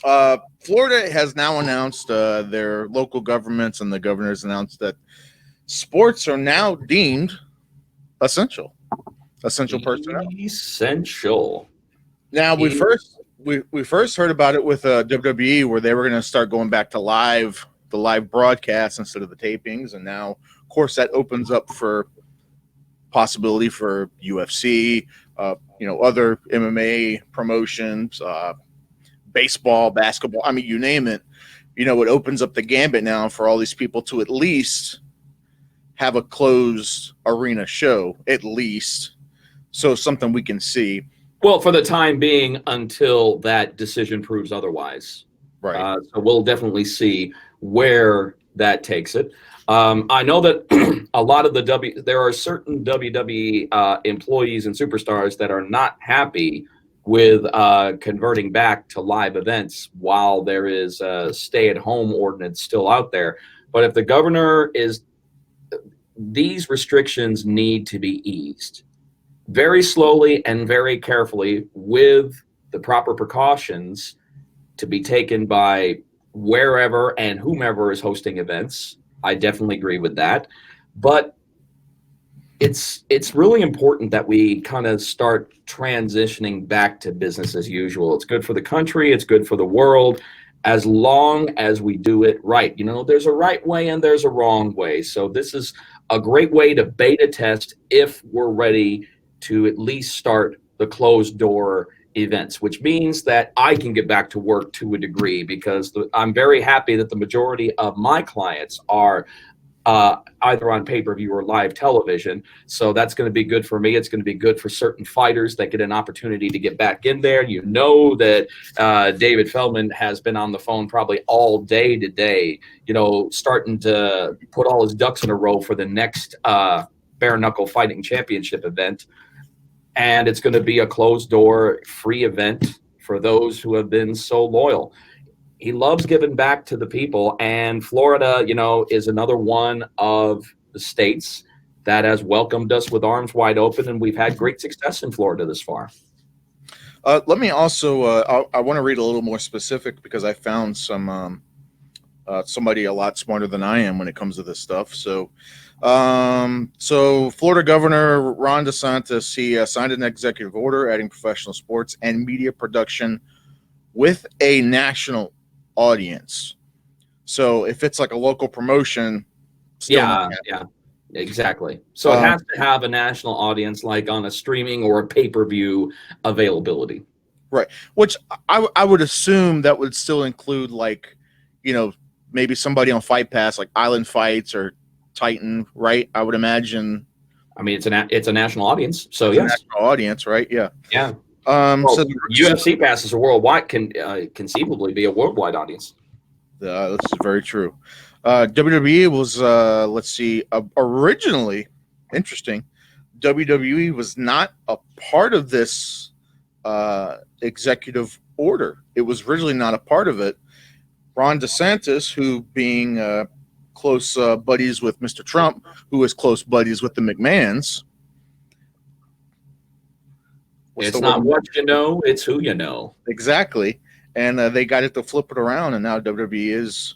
Florida has now announced their local governments and the governors announced that sports are now deemed essential, essential personnel. Essential. Now E- we first heard about it with WWE where they were going to start going back to the live broadcast instead of the tapings, and now of course that opens up for possibility for UFC, other MMA promotions, baseball, basketball. I mean, you name it. It opens up the gambit now for all these people to at least have a closed arena show, at least, so something we can see. Well, for the time being, until that decision proves otherwise. Right. So we'll definitely see where that takes it. I know that a lot of there are certain WWE employees and superstars that are not happy with converting back to live events while there is a stay-at-home ordinance still out there. But if the governor is, these restrictions need to be eased very slowly and very carefully with the proper precautions to be taken by wherever and whomever is hosting events. I definitely agree with that. But it's really important that we kind of start transitioning back to business as usual. It's good for the country, it's good for the world, as long as we do it right. There's a right way and there's a wrong way. So this is a great way to beta test if we're ready to at least start the closed door events, which means that I can get back to work to a degree, because I'm very happy that the majority of my clients are either on pay-per-view or live television. So that's going to be good for me. It's going to be good for certain fighters that get an opportunity to get back in there. That David Feldman has been on the phone probably all day today, starting to put all his ducks in a row for the next bare knuckle fighting championship event. And it's going to be a closed door free event for those who have been so loyal. He loves giving back to the people, and Florida, is another one of the states that has welcomed us with arms wide open, and we've had great success in Florida this far. Let me also. I want to read a little more specific because I found somebody a lot smarter than I am when it comes to this stuff. So Florida Governor Ron DeSantis, he signed an executive order adding professional sports and media production with a national audience. So if it's like a local promotion, still yeah, exactly. So it has to have a national audience, like on a streaming or a pay-per-view availability. Right. Which I would assume that would still include maybe somebody on Fight Pass, like Island Fights or Titan, right? I would imagine. I mean, it's a national audience, so yes, national audience, right? Yeah. Yeah. So UFC passes are worldwide, can conceivably be a worldwide audience. This is very true. WWE was, let's see, originally, interesting. WWE was not a part of this executive order. It was originally not a part of it. Ron DeSantis, who being close buddies with Mr. Trump, who is close buddies with the McMahons. It's not what you know, it's who you know. Exactly. And they got it to flip it around, and now WWE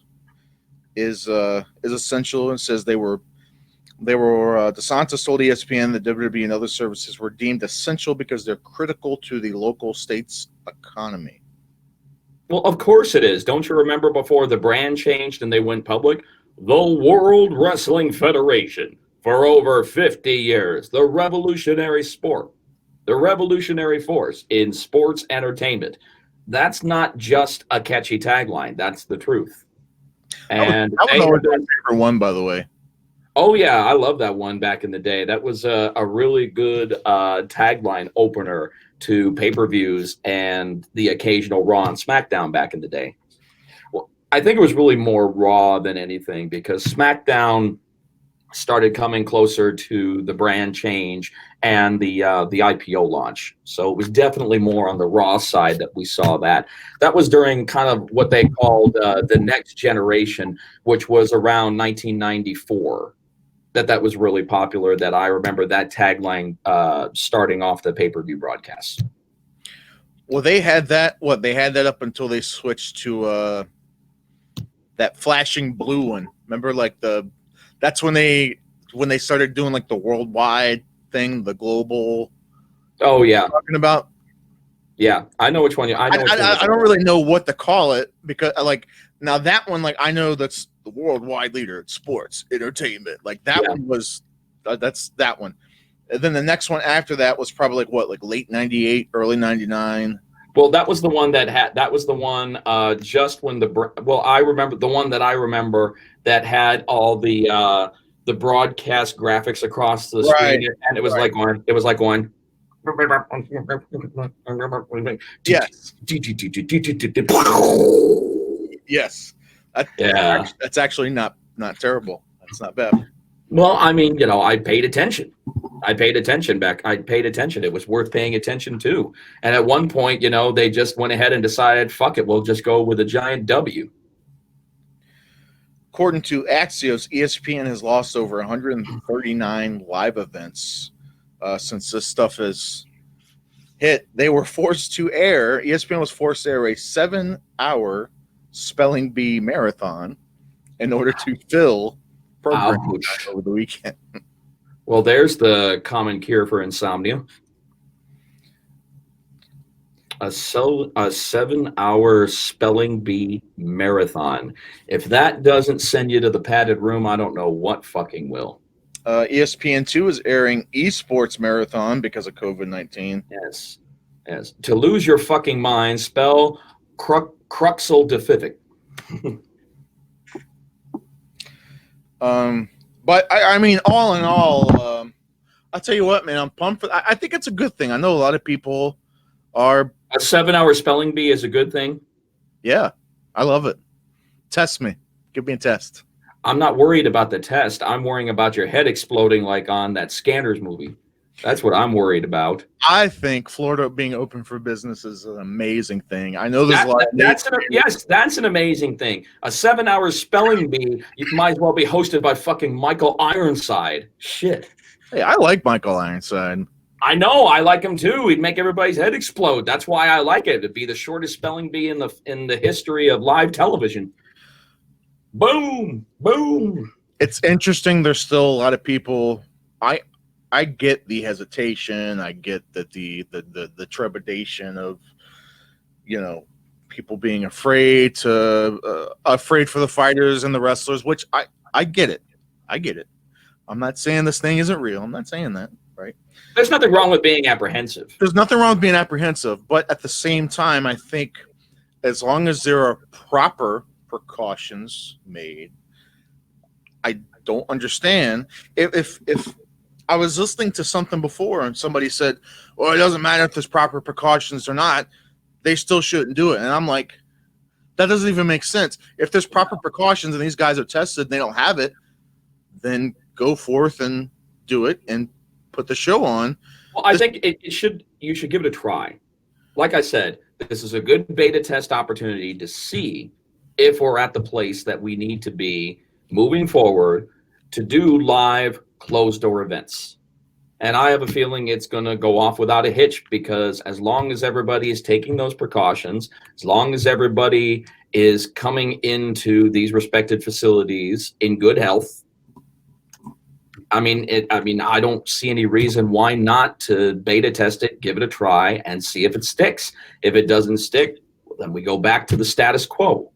is essential, and says they were DeSantis told ESPN that WWE and other services were deemed essential because they're critical to the local state's economy. Well, of course it is. Don't you remember before the brand changed and they went public? The World Wrestling Federation, for over 50 years, the revolutionary sport, the revolutionary force in sports entertainment. That's not just a catchy tagline. That's the truth. And that was always my favorite one, by the way. Oh, yeah, I love that one back in the day. That was a really good tagline opener to pay-per-views and the occasional Raw and SmackDown back in the day. Well, I think it was really more Raw than anything, because SmackDown started coming closer to the brand change and the IPO launch. So it was definitely more on the Raw side that we saw that. That was during kind of what they called the next generation, which was around 1994. That was really popular, that I remember that tagline starting off the pay-per-view broadcast. Well, they had that. What they had that up until they switched to that flashing blue one. Remember, like that's when they started doing like the worldwide thing, the global. Oh yeah, Talking about. yeah. I know which one. I know. I don't really know what to call it because like now that one, like I know that's the worldwide leader in sports entertainment. Like that one was that's that one. And then the next one after that was probably like what, like late '98, early '99. Well, that was the one that was the one just when I remember the one that I remember that had all the broadcast graphics across the screen, and it was like going. Yes. Yes. That's actually not terrible. That's not bad. Well, I mean, I paid attention. I paid attention. It was worth paying attention to. And at one point, they just went ahead and decided, fuck it, we'll just go with a giant W. According to Axios, ESPN has lost over 139 live events since this stuff has hit. They were forced to air, ESPN was forced to air a 7-hour spelling bee marathon in order to fill programming over the weekend. Well, there's the common cure for insomnia. A 7-hour spelling bee marathon. If that doesn't send you to the padded room, I don't know what fucking will. ESPN2 is airing esports marathon because of COVID-19. Yes. To lose your fucking mind, spell Cruxel-defific. But I mean, all in all, I'll tell you what, man, I'm pumped. I think it's a good thing. I know a lot of people are. A 7-hour spelling bee is a good thing. Yeah, I love it. Test me. Give me a test. I'm not worried about the test. I'm worrying about your head exploding like on that Scanners movie. That's what I'm worried about. I think Florida being open for business is an amazing thing. I know there's a lot. That's an amazing thing. A 7-hour spelling bee, you might as well be hosted by fucking Michael Ironside. Shit. Hey, I like Michael Ironside. I know, I like him too. He'd make everybody's head explode. That's why I like it. It'd be the shortest spelling bee in the history of live television. Boom, boom. It's interesting. There's still a lot of people. I get the hesitation. I get that the trepidation of, people being afraid for the fighters and the wrestlers, which I get it. I get it. I'm not saying this thing isn't real. I'm not saying that, right? There's nothing wrong with being apprehensive. There's nothing wrong with being apprehensive, but at the same time, I think as long as there are proper precautions made, I don't understand if I was listening to something before and somebody said, well, it doesn't matter if there's proper precautions or not, they still shouldn't do it. And I'm like, that doesn't even make sense. If there's proper precautions and these guys are tested and they don't have it, then go forth and do it and put the show on. Well, I think you should give it a try. Like I said, this is a good beta test opportunity to see if we're at the place that we need to be moving forward to do live closed door events. And I have a feeling it's going to go off without a hitch, because as long as everybody is taking those precautions, as long as everybody is coming into these respected facilities in good health, I mean, I don't see any reason why not to beta test it, give it a try, and see if it sticks. If it doesn't stick, then we go back to the status quo.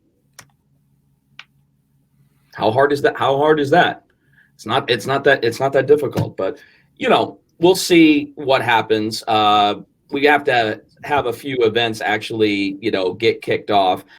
How hard is that? It's not that difficult, but we'll see what happens. We have to have a few events actually, get kicked off.